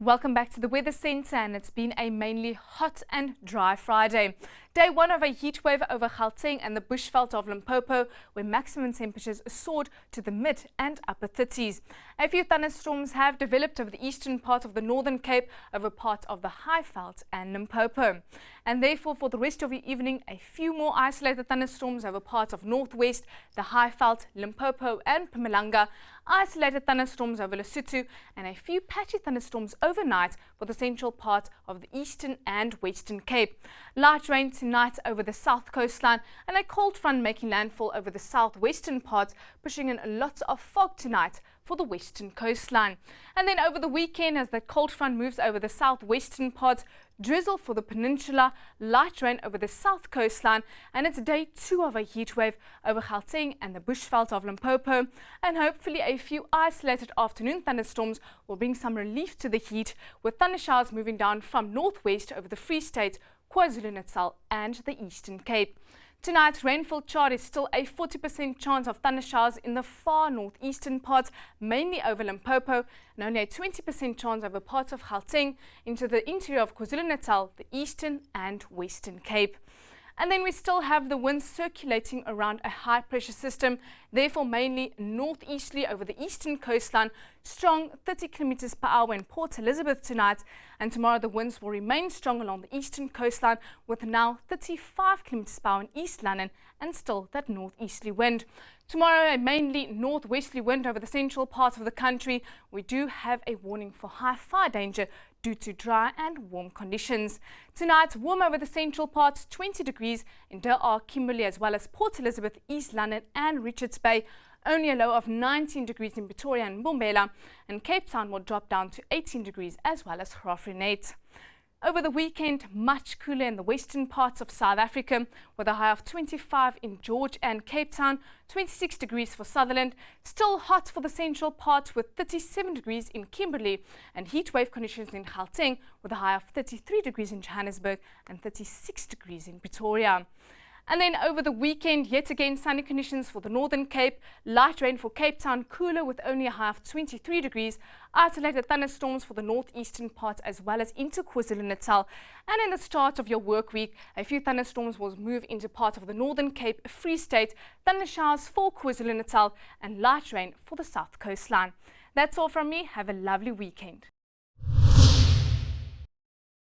Welcome back to the Weather Centre, and it's been a mainly hot and dry Friday. Day one of a heat wave over Gauteng and the bushveld of Limpopo, where maximum temperatures soared to the mid and upper 30s. A few thunderstorms have developed over the eastern part of the Northern Cape, over part of the Highveld and Limpopo. And therefore, for the rest of the evening, a few more isolated thunderstorms over parts of Northwest, the Highveld, Limpopo and Mpumalanga, isolated thunderstorms over Lesotho, and a few patchy thunderstorms overnight for the central part of the eastern and western Cape. Light rain tonight over the south coastline, and a cold front making landfall over the southwestern parts, pushing in lots of fog tonight for the western coastline. And then over the weekend, as the cold front moves over the southwestern parts, drizzle for the peninsula, light rain over the south coastline, and it's day two of a heat wave over Gauteng and the bushveld of Limpopo. And hopefully a few isolated afternoon thunderstorms will bring some relief to the heat, with thunder showers moving down from northwest over the Free State, KwaZulu-Natal and the Eastern Cape. Tonight's rainfall chart is still a 40% chance of thunder showers in the far northeastern parts, mainly over Limpopo, and only a 20% chance over parts of Gauteng into the interior of KwaZulu-Natal, the Eastern and Western Cape. And then we still have the winds circulating around a high pressure system, therefore mainly northeasterly over the eastern coastline, strong 30 kilometers per hour in Port Elizabeth tonight, and tomorrow the winds will remain strong along the eastern coastline with now 35 kilometers per hour in East London and still that northeasterly wind. Tomorrow a mainly northwesterly wind over the central part of the country. We do have a warning for high fire danger due to dry and warm conditions. Tonight, warm over the central parts, 20 degrees in Der Aar, Kimberley, as well as Port Elizabeth, East London and Richards Bay. Only a low of 19 degrees in Pretoria and Mbombela, and Cape Town will drop down to 18 degrees as well as Graaff-Reinet. Over the weekend, much cooler in the western parts of South Africa, with a high of 25 in George and Cape Town, 26 degrees for Sutherland. Still hot for the central parts with 37 degrees in Kimberley, and heat wave conditions in Gauteng with a high of 33 degrees in Johannesburg and 36 degrees in Pretoria. And then over the weekend, yet again sunny conditions for the Northern Cape, light rain for Cape Town, cooler with only a high of 23 degrees, isolated thunderstorms for the northeastern parts as well as into KwaZulu-Natal. And in the start of your work week, a few thunderstorms will move into parts of the Northern Cape, Free State, thunder showers for KwaZulu-Natal and light rain for the south coastline. That's all from me. Have a lovely weekend.